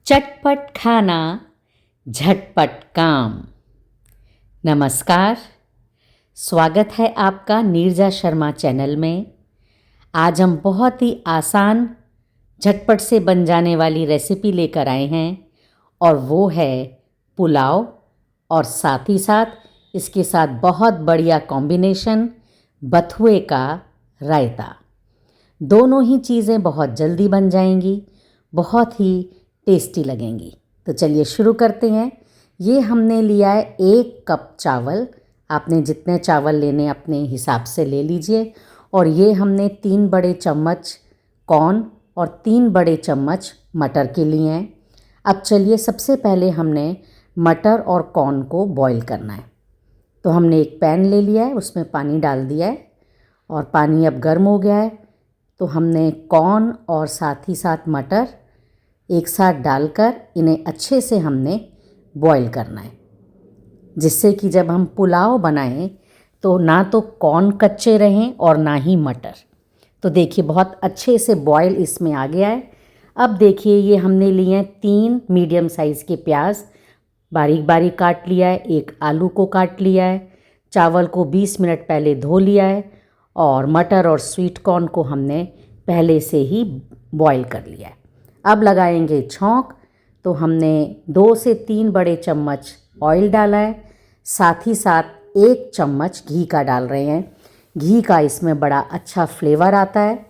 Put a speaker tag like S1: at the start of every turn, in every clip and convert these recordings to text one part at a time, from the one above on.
S1: चटपट खाना झटपट काम। नमस्कार, स्वागत है आपका नीरजा शर्मा चैनल में। आज हम बहुत ही आसान झटपट से बन जाने वाली रेसिपी लेकर आए हैं और वो है पुलाव, और साथ ही साथ इसके साथ बहुत बढ़िया कॉम्बिनेशन बथुए का रायता। दोनों ही चीज़ें बहुत जल्दी बन जाएंगी, बहुत ही टेस्टी लगेंगी। तो चलिए शुरू करते हैं। ये हमने लिया है 1 कप चावल। आपने जितने चावल लेने अपने हिसाब से ले लीजिए। और ये हमने 3 बड़े चम्मच कॉर्न और 3 बड़े चम्मच मटर के लिए हैं। अब चलिए सबसे पहले हमने मटर और कॉर्न को बॉईल करना है। तो हमने एक पैन ले लिया है, उसमें पानी डाल दिया है और पानी अब गर्म हो गया है। तो हमने कॉर्न और साथ ही साथ मटर एक साथ डालकर इन्हें अच्छे से हमने बॉईल करना है, जिससे कि जब हम पुलाव बनाएं तो ना तो कॉर्न कच्चे रहें और ना ही मटर। तो देखिए बहुत अच्छे से बॉईल इसमें आ गया है। अब देखिए ये हमने लिए हैं 3 मीडियम साइज़ के प्याज, बारीक बारीक काट लिया है। 1 आलू को काट लिया है। चावल को 20 मिनट पहले धो लिया है और मटर और स्वीट कॉर्न को हमने पहले से ही बॉईल कर लिया है। अब लगाएंगे छौंक। तो हमने 2 से 3 बड़े चम्मच ऑयल डाला है, साथ ही साथ 1 चम्मच घी का डाल रहे हैं। घी का इसमें बड़ा अच्छा फ्लेवर आता है।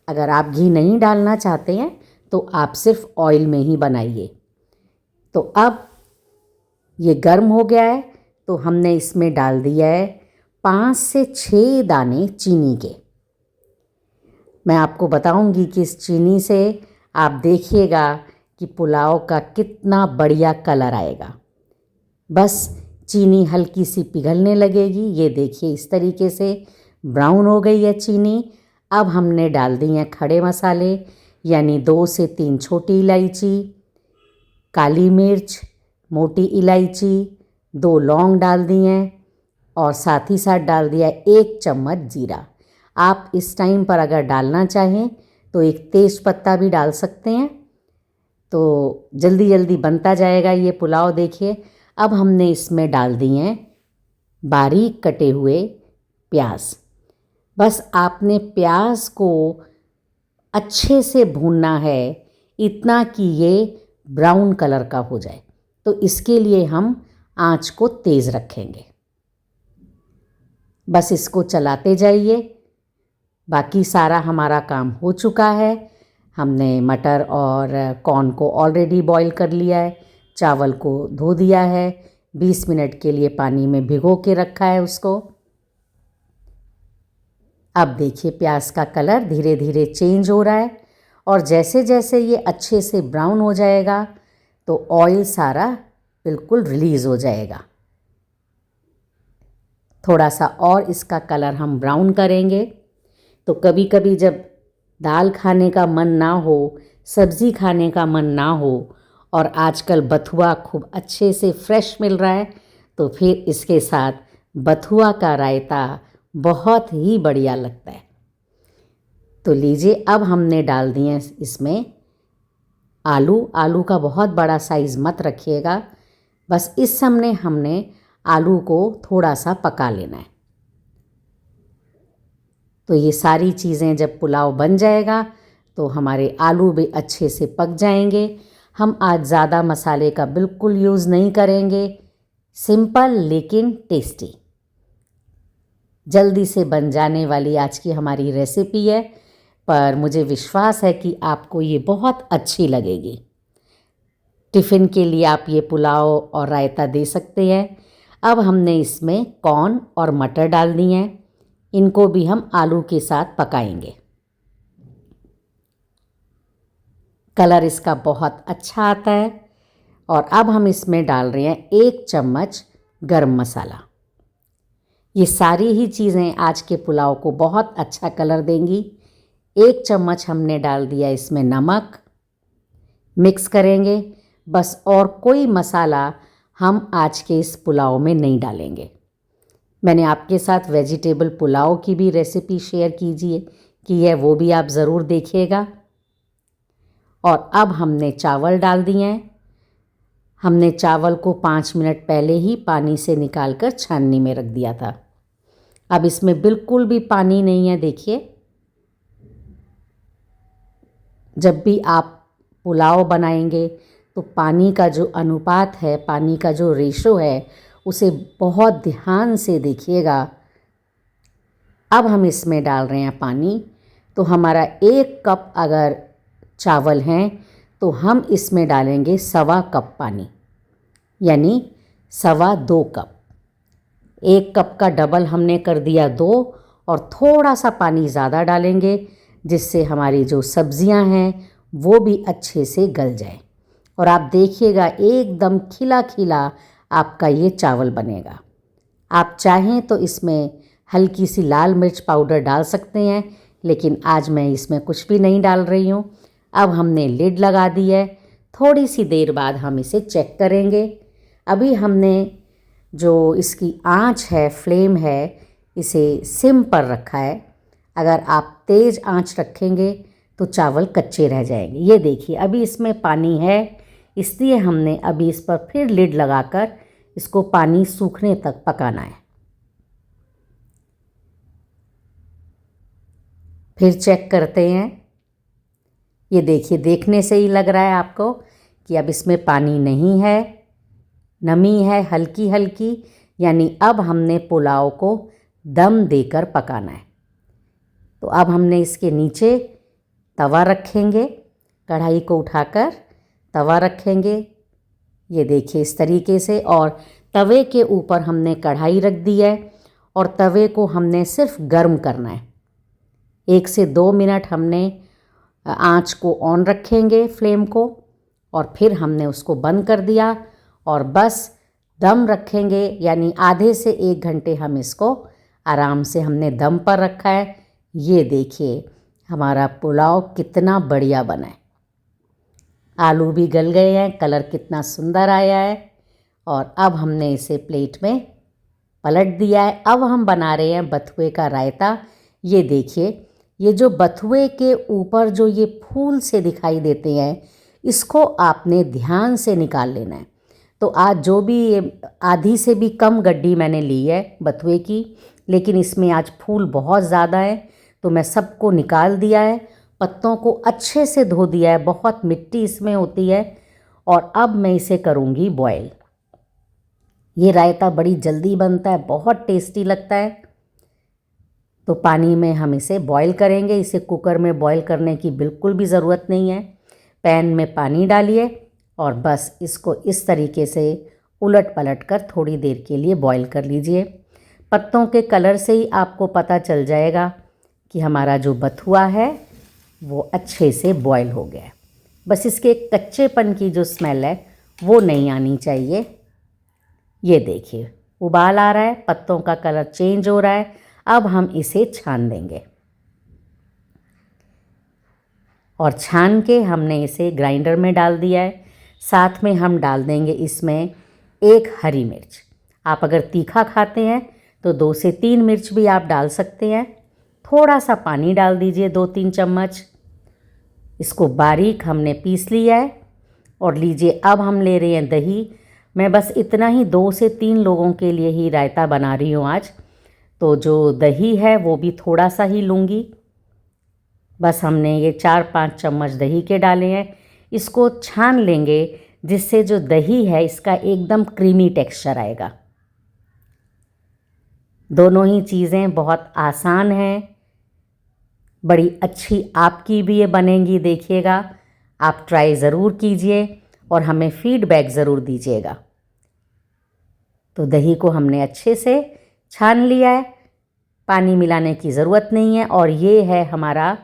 S1: अगर आप घी नहीं डालना चाहते हैं तो आप सिर्फ ऑयल में ही बनाइए। तो अब ये गर्म हो गया है, तो हमने इसमें डाल दिया है 5 से 6 दाने चीनी के। मैं आपको बताऊंगी कि इस चीनी से आप देखिएगा कि पुलाव का कितना बढ़िया कलर आएगा। बस चीनी हल्की सी पिघलने लगेगी। ये देखिए इस तरीके से ब्राउन हो गई है चीनी। अब हमने डाल दी हैं खड़े मसाले, यानी 2 से 3 छोटी इलायची, काली मिर्च, मोटी इलायची, 2 लौंग डाल दी हैं और साथ ही साथ डाल दिया 1 चम्मच जीरा। आप इस टाइम पर अगर डालना चाहें तो 1 तेज पत्ता भी डाल सकते हैं। तो जल्दी जल्दी बनता जाएगा ये पुलाव। देखिए अब हमने इसमें डाल दिए हैं बारीक कटे हुए प्याज। बस आपने प्याज को अच्छे से भूनना है, इतना कि ये ब्राउन कलर का हो जाए। तो इसके लिए हम आंच को तेज़ रखेंगे। बस इसको चलाते जाइए। बाकी सारा हमारा काम हो चुका है। हमने मटर और कॉर्न को ऑलरेडी बॉईल कर लिया है, चावल को धो दिया है, 20 मिनट के लिए पानी में भिगो के रखा है उसको। अब देखिए प्याज का कलर धीरे धीरे चेंज हो रहा है और जैसे जैसे ये अच्छे से ब्राउन हो जाएगा तो ऑयल सारा बिल्कुल रिलीज़ हो जाएगा। थोड़ा सा और इसका कलर हम ब्राउन करेंगे। तो कभी कभी जब दाल खाने का मन ना हो, सब्ज़ी खाने का मन ना हो और आजकल बथुआ खूब अच्छे से फ्रेश मिल रहा है, तो फिर इसके साथ बथुआ का रायता बहुत ही बढ़िया लगता है। तो लीजिए अब हमने डाल दिए इसमें आलू का बहुत बड़ा साइज़ मत रखिएगा। बस इस समय हमने आलू को थोड़ा सा पका लेना है। तो ये सारी चीज़ें जब पुलाव बन जाएगा तो हमारे आलू भी अच्छे से पक जाएंगे। हम आज ज़्यादा मसाले का बिल्कुल यूज़ नहीं करेंगे। सिंपल लेकिन टेस्टी, जल्दी से बन जाने वाली आज की हमारी रेसिपी है, पर मुझे विश्वास है कि आपको ये बहुत अच्छी लगेगी। टिफ़िन के लिए आप ये पुलाव और रायता दे सकते हैं। अब हमने इसमें कॉर्न और मटर डाल दिए हैं। इनको भी हम आलू के साथ पकाएंगे। कलर इसका बहुत अच्छा आता है। और अब हम इसमें डाल रहे हैं 1 चम्मच गरम मसाला। ये सारी ही चीज़ें आज के पुलाव को बहुत अच्छा कलर देंगी। 1 चम्मच हमने डाल दिया इसमें नमक। मिक्स करेंगे बस, और कोई मसाला हम आज के इस पुलाव में नहीं डालेंगे। मैंने आपके साथ वेजिटेबल पुलाव की भी रेसिपी शेयर की है, वो भी आप ज़रूर देखिएगा। और अब हमने चावल डाल दिए हैं हमने चावल को 5 मिनट पहले ही पानी से निकाल कर छाननी में रख दिया था। अब इसमें बिल्कुल भी पानी नहीं है। देखिए, जब भी आप पुलाव बनाएंगे तो पानी का जो अनुपात है, पानी का जो रेशो है, उसे बहुत ध्यान से देखिएगा। अब हम इसमें डाल रहे हैं पानी। तो हमारा 1 कप अगर चावल हैं तो हम इसमें डालेंगे 1.25 कप पानी, यानी 2.25 कप। 1 कप का डबल हमने कर दिया 2, और थोड़ा सा पानी ज़्यादा डालेंगे जिससे हमारी जो सब्जियां हैं वो भी अच्छे से गल जाए। और आप देखिएगा एकदम खिला खिला आपका ये चावल बनेगा। आप चाहें तो इसमें हल्की सी लाल मिर्च पाउडर डाल सकते हैं, लेकिन आज मैं इसमें कुछ भी नहीं डाल रही हूँ। अब हमने लिड लगा दी है। थोड़ी सी देर बाद हम इसे चेक करेंगे। अभी हमने जो इसकी आंच है, फ्लेम है, इसे सिम पर रखा है। अगर आप तेज़ आंच रखेंगे तो चावल कच्चे रह जाएंगे। ये देखिए, अभी इसमें पानी है, इसलिए हमने अभी इस पर फिर लिड लगाकर इसको पानी सूखने तक पकाना है। फिर चेक करते हैं। ये देखिए, देखने से ही लग रहा है आपको कि अब इसमें पानी नहीं है, नमी है हल्की हल्की, यानी अब हमने पुलाव को दम देकर पकाना है। तो अब हमने इसके नीचे तवा रखेंगे, कढ़ाई को उठाकर तवा रखेंगे। ये देखिए इस तरीके से, और तवे के ऊपर हमने कढ़ाई रख दी है और तवे को हमने सिर्फ गर्म करना है। 1 से 2 मिनट हमने आंच को ऑन रखेंगे, फ्लेम को, और फिर हमने उसको बंद कर दिया और बस दम रखेंगे, यानी आधे से 1 घंटे हम इसको आराम से हमने दम पर रखा है। ये देखिए हमारा पुलाव कितना बढ़िया बना है। आलू भी गल गए हैं, कलर कितना सुंदर आया है। और अब हमने इसे प्लेट में पलट दिया है। अब हम बना रहे हैं बथुए का रायता। ये देखिए, ये जो बथुए के ऊपर जो ये फूल से दिखाई देते हैं, इसको आपने ध्यान से निकाल लेना है। तो आज जो भी आधी से भी कम गड्डी मैंने ली है बथुए की, लेकिन इसमें आज फूल बहुत ज़्यादा है तो मैं सबको निकाल दिया है। पत्तों को अच्छे से धो दिया है, बहुत मिट्टी इसमें होती है। और अब मैं इसे करूँगी बॉयल। ये रायता बड़ी जल्दी बनता है, बहुत टेस्टी लगता है। तो पानी में हम इसे बॉयल करेंगे। इसे कुकर में बॉयल करने की बिल्कुल भी ज़रूरत नहीं है। पैन में पानी डालिए और बस इसको इस तरीके से उलट पलट कर थोड़ी देर के लिए बॉईल कर लीजिए। पत्तों के कलर से ही आपको पता चल जाएगा कि हमारा जो बथुआ है वो अच्छे से बॉईल हो गया है। बस इसके कच्चेपन की जो स्मेल है वो नहीं आनी चाहिए। ये देखिए उबाल आ रहा है, पत्तों का कलर चेंज हो रहा है। अब हम इसे छान देंगे और छान के हमने इसे ग्राइंडर में डाल दिया है। साथ में हम डाल देंगे इसमें 1 हरी मिर्च। आप अगर तीखा खाते हैं तो 2 से 3 मिर्च भी आप डाल सकते हैं। थोड़ा सा पानी डाल दीजिए, 2-3 चम्मच। इसको बारीक हमने पीस लिया है। और लीजिए, अब हम ले रहे हैं दही। मैं बस इतना ही 2 से 3 लोगों के लिए ही रायता बना रही हूँ आज, तो जो दही है वो भी थोड़ा सा ही लूँगी। बस हमने ये 4-5 चम्मच दही के डाले हैं। इसको छान लेंगे जिससे जो दही है इसका एकदम क्रीमी टेक्सचर आएगा। दोनों ही चीज़ें बहुत आसान हैं, बड़ी अच्छी आपकी भी ये बनेंगी। देखिएगा, आप ट्राई ज़रूर कीजिए और हमें फीडबैक ज़रूर दीजिएगा। तो दही को हमने अच्छे से छान लिया है, पानी मिलाने की ज़रूरत नहीं है। और ये है हमारा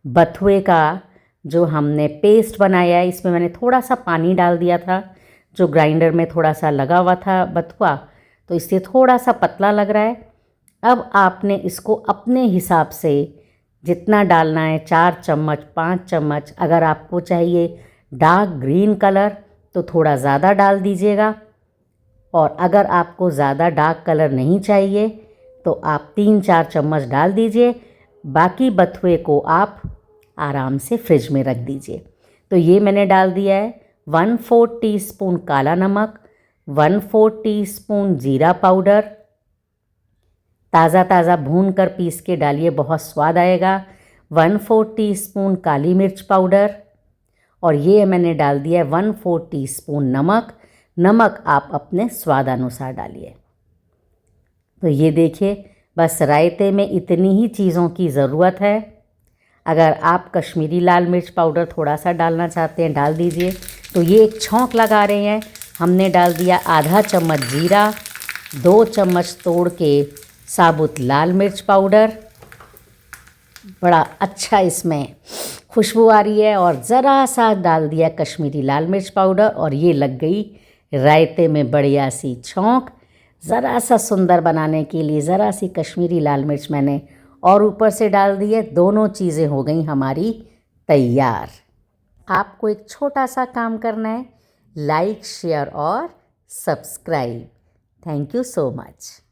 S1: बथुए का जो हमने पेस्ट बनाया है। इसमें मैंने थोड़ा सा पानी डाल दिया था, जो ग्राइंडर में थोड़ा सा लगा हुआ था बथुआ, तो इससे थोड़ा सा पतला लग रहा है। अब आपने इसको अपने हिसाब से जितना डालना है, 4 चम्मच 5 चम्मच। अगर आपको चाहिए डार्क ग्रीन कलर तो थोड़ा ज़्यादा डाल दीजिएगा, और अगर आपको ज़्यादा डार्क कलर नहीं चाहिए तो आप 3-4 चम्मच डाल दीजिए। बाकी बथुए को आप आराम से फ्रिज में रख दीजिए। तो ये मैंने डाल दिया है 1/4 टीस्पून काला नमक, 1/4 टीस्पून जीरा पाउडर, ताज़ा ताज़ा भून कर पीस के डालिए, बहुत स्वाद आएगा। 1/4 टीस्पून काली मिर्च पाउडर, और ये मैंने डाल दिया है 1/4 टीस्पून नमक। नमक आप अपने स्वाद अनुसार डालिए। तो ये देखिए, बस रायते में इतनी ही चीज़ों की ज़रूरत है। अगर आप कश्मीरी लाल मिर्च पाउडर थोड़ा सा डालना चाहते हैं डाल दीजिए। तो ये एक छौंक लगा रहे हैं। हमने डाल दिया आधा चम्मच जीरा, 2 चम्मच तोड़ के साबुत लाल मिर्च पाउडर। बड़ा अच्छा इसमें खुशबू आ रही है। और ज़रा सा डाल दिया कश्मीरी लाल मिर्च पाउडर, और ये लग गई रायते में बढ़िया सी छौंक। ज़रा सा सुंदर बनाने के लिए ज़रा सी कश्मीरी लाल मिर्च मैंने और ऊपर से डाल दी है। दोनों चीज़ें हो गई हमारी तैयार। आपको एक छोटा सा काम करना है, लाइक, शेयर और subscribe. Thank you so much.